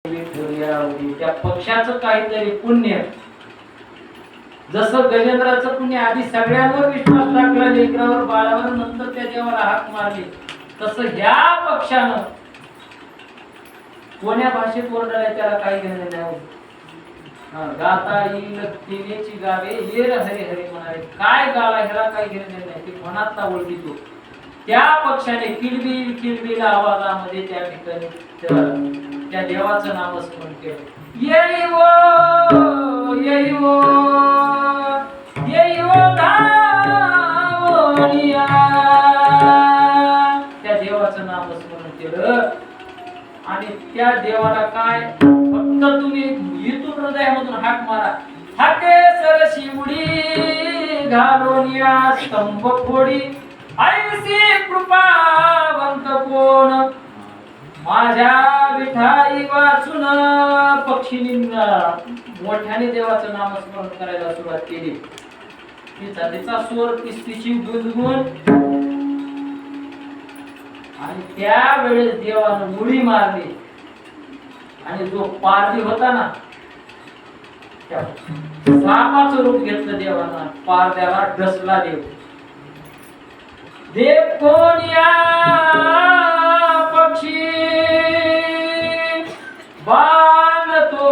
त्या पक्षाचं काहीतरी पुण्य, जसं गजेंद्राचं पुण्य आधी सगळ्यांवर विश्वास टाकला, लेकरावर बाळावर, नंतर त्या देवाला हाक मारली, तसं ह्या पक्षानं कोण्या भाषेत ओरडलाय त्याला काही घेणं नाही. गाता येईल तिनेची गावे येर हरे हरे म्हणाले, काय गाला ह्याला काही घेणं नाही, ते मनातला ओळखीतो. त्या पक्षाने किलबिल किलबिल आवाजामध्ये त्या ठिकाणी त्या देवाचं नाम स्मरण केलं. येईवो येईवो येईवो धावनिया, त्या देवाचं नाम स्मरण केलं. आणि त्या देवाला काय, फक्त तुम्ही इथून हृदयामधून हाक मारा, हाके सरशी उडी घालून या स्तंभ फोडी, ऐसी कृपावंत कोण, माझ्या विठाई वाचून. पक्षीनी मोठ्याने देवाचं नामस्मरण करायला सुरुवात केली. तिचा स्वर तिची गुणगुण. आणि त्यावेळेस देवानं उडी मारली आणि जो पारधी होता ना, त्या सापाचं रूप घेतलं देवानं, पारध्याला डसला देव. देव कोण या पक्षी बाण तो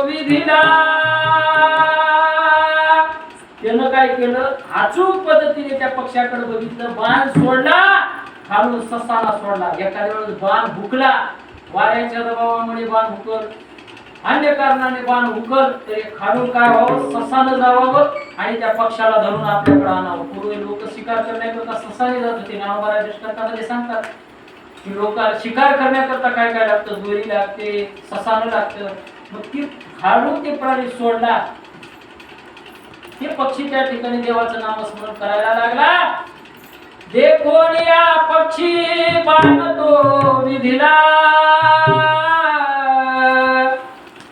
विधिला. त्यानं काय केलं, अचूक पद्धतीने त्या पक्षाकडे बघितलं, बाण सोडला, खालून ससाला सोडला. एखाद्या वेळेस बाण हुकला, वाऱ्याच्या दबावामुळे बाण हुकल, अन्य कारणाने बाण हुकल, तरी खालून काय व्हावं, ससानं जावावं आणि त्या पक्षाला धरून आपल्याकडे आणावं. पूर्वी लोक शिकार करण्याकरता ससाने जात होते. नामबारा दृष्टांतामध्ये सांगतात की लोक शिकार करण्याकरता काय काय लागतं, दोरी लागते, ससानं लागतं. मग ती खालून ते प्राणी सोडला, ते पक्षी त्या ठिकाणी देवाचं नामस्मरण करायला लागला. देखोन या पक्षी बाण तो विधिला,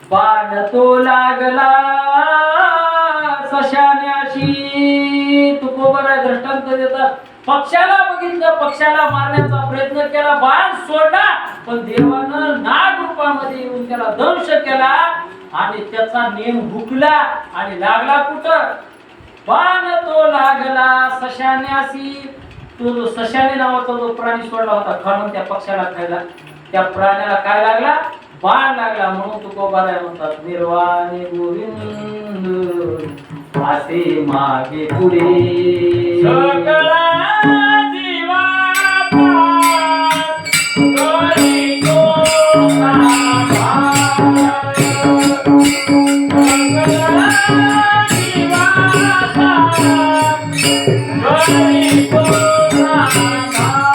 बाण तो लागला सशान्याशी. तुकोबर दृष्टांत देतात, पक्षाला बघितलं, पक्षाला मारण्याचा प्रयत्न केला, बाण सोडला, पण देवानं नाग रूपामध्ये येऊन त्याला दंश केला आणि त्याचा नेम हुकला आणि लागला कुठं, बाण तो लागला सशान्यासी. तो जो सशाने नावाचा जो प्राणी सोडला होता खालून त्या पक्षाला खायला, त्या प्राण्याला काय लागला, बाण लागला. म्हणून तुकोबाराय म्हणतात, निर्वाणी गोविंद असे मागे पुढे सकळा जीवाचा गरी गोसा भार, सकळा जीवाचा गरी गोसा भार,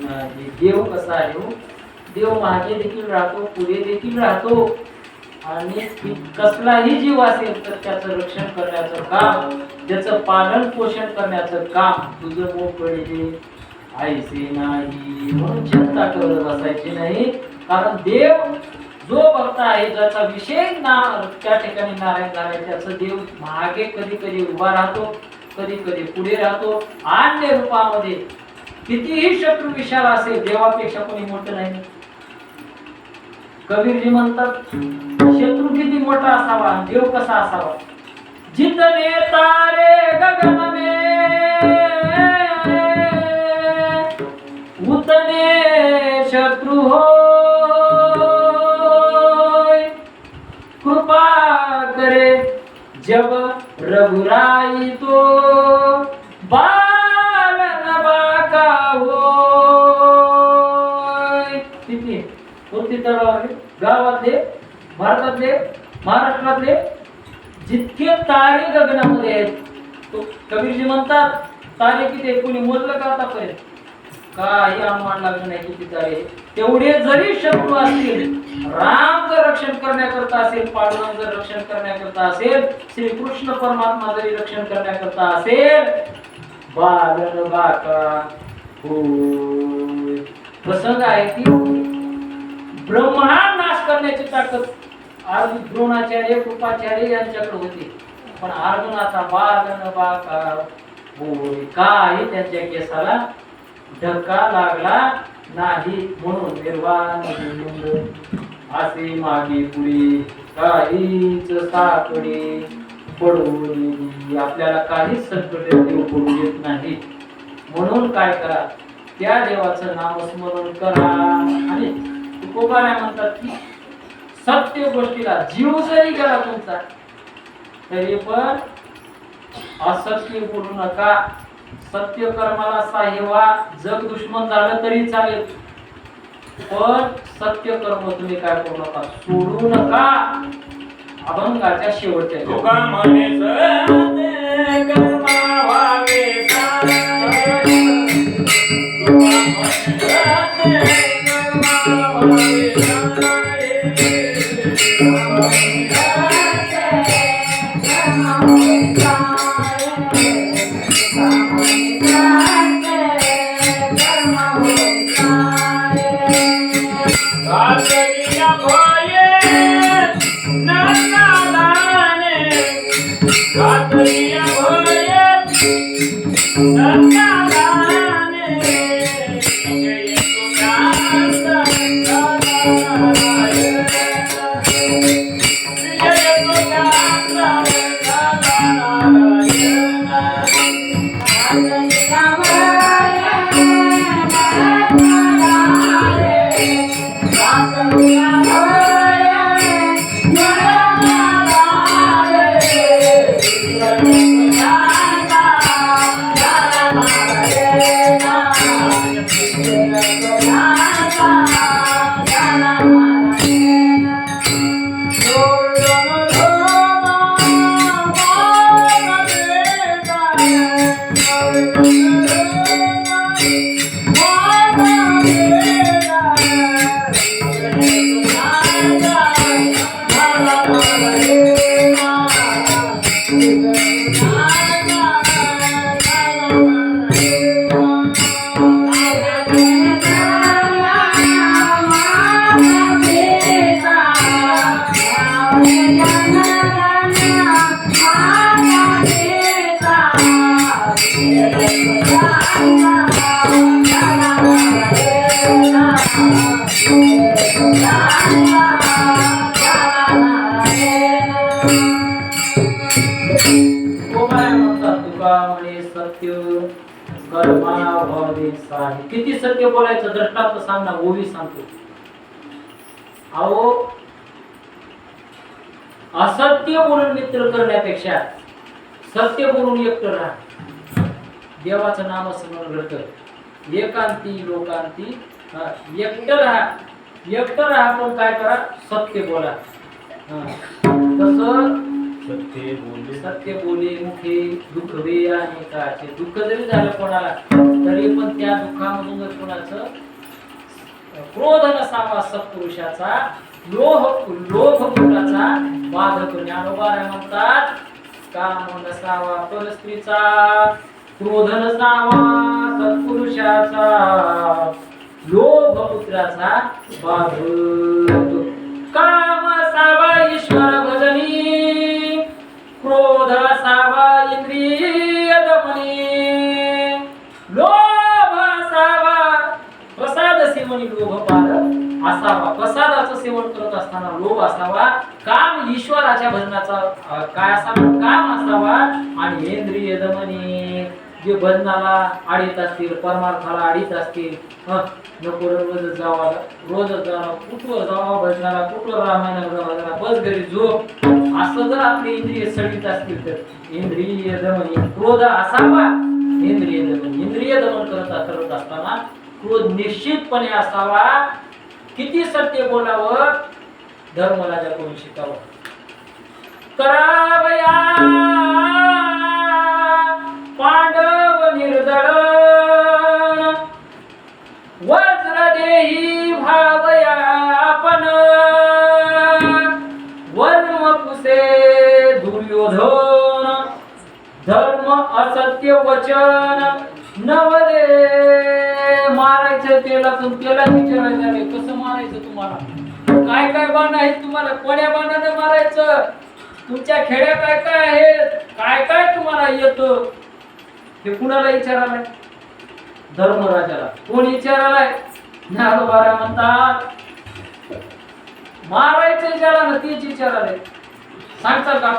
नाही. देव कसा आहे हो? देव मागे देखील राहतो, पुढे देखील राहतो आणि कसलाही जीव असेल तर त्याचं रक्षण करण्याचं काम, त्याचं पालन पोषण करण्याचं काम तुझं मोकळे आईसे नाही. म्हणून चिंता करत बसायची नाही, कारण देव जो भक्त आहे, ज्याचा विषय त्या ठिकाणी नारायण झालाय, त्याचं देव मागे कधी कधी उभा राहतो, कधी कधी पुढे राहतो. अन्य रूपामध्ये कितीही शत्रू विशाल असेल, देवापेक्षा कोणी मोठं नाही. कबीरजी म्हणतात, शत्रू किती मोठा असावा, देव कसा असावा. जितने तारे गगन में उतने शत्रु होय. कृपा करे जब रघुराई तो बालन बाका होय. किती कोणती तळावले, गावातले, भारतातले, महाराष्ट्रातले जितके तारे गगनामध्ये आहेत, तो कबीरजी म्हणतात तारे किती, कोणी मोजलं का आतापर्यंत? काही अनुमान लागलं नाही किती तारे. तेवढे जरी शत्रू असतील, राम जर रक्षण करण्याकरता असेल, पांडुरंग जर रक्षण करण्याकरता असेल, श्रीकृष्ण परमात्मा जरी रक्षण करण्याकरता असेल, बालन बाका होय. प्रसंग आहे की ब्रह्मांड नाश करण्याची ताकद द्रोणाचार्य, कृपाचार्य यांच्याकडे होती, पण अर्जुनाचा बालन बाका होय. काही त्यांच्या केसाला धक्का लागला नाही, म्हणून निर्वाण असे मागे पुढे काहीच सापडे पडून. आपल्याला काहीच संकट देव पडू देत नाही. म्हणून काय करा, त्या देवाचं नामस्मरण करा. आणि तुकोबाने म्हणतात की सत्य गोष्टीला जीव जरी गेला तुमचा, तरी पण असत्य बोलू नका. सत्य कर्माला साहेवा, जग दुश्मन झालं तरी चालेल, पण सत्य कर्म तुम्ही काय करू नका, सोडू नका. अभंगाच्या शेवटच्या तुका म्हणे सत्य कर्मा व्हावे सारे. तुका म्हणे सत्य कर्मा व्हावे सारे. कातरिया भये नकालाने, कातरिया भये नकालाने, जय तुझा नारायण, जय तुझा किती सत्य बोलायचं दृष्टांत सांग ना, ओवी सांगतो. अहो, असत्य बोलून मित्र करण्यापेक्षा सत्य बोलून एकटं राहा. देवाचं नाम स्मरण कर, एकांती लोकांती एकटं राहा. एकटं राहा, पण काय करा, सत्य बोला. तसं सत्य बोले मुखे दुःख वे अनेकाचे. दुःख जरी झालं कोणाला तरी पण त्या दुःखामधून जर कोणाचं क्रोध नसावा सत्पुरुषाचा, लोभ कुणाचा बाधक. ज्ञानोबा म्हणतात काम नसावा परस्त्रीचा, क्रोध नसावा सत्पुरुषाचा, लोभ पुत्राचा बाधक. काम असावा ईश्वर भजनी, क्रोध असावा इंद्रिय दमनी, लोभ असावा प्रसाद सेवनी लोभपाल असावा. प्रसादाचं सेवन करत असताना लोभ असावा. काम ईश्वराच्या भजनाचा काय असावा, काम असावा. आणि इंद्रिय दमनी जे भजनाला आडीत असतील, परमार्थाला आडीत असतील, नको रोजच जावा, रोजच जावा, कुठवर जावा भजनाला, कुठवर रामायणाला जावा, जरा बस घरी झोप, असं जर आपले इंद्रिय सडित असतील तर इंद्रिय दमनी. क्रोध असावा इंद्रिय दमन. इंद्रिय दमन करत असताना क्रोध निश्चितपणे असावा. किती सत्य बोलावं, धर्मराजाकडून शिकावं. करावया पांडव निर्दळ, वज्र देही भावया आपण, वर्म कुसे दुर्योधन, धर्म असत्य वचन नवरे. मारायचं त्याला विचारायचं नाही कसं मारायचं, तुम्हाला काय काय बाण आहेत, तुम्हाला कोण्या बाणाने मारायचं, तुमच्या खेड्या काय काय आहेत, काय काय तुम्हाला येतं, हे कुणाला विचारायला? धर्मराजाला. कोण विचारायलाय? ज्ञानोबा म्हणतात मारायचं ज्याला ना तेच विचारायला. सांगतात का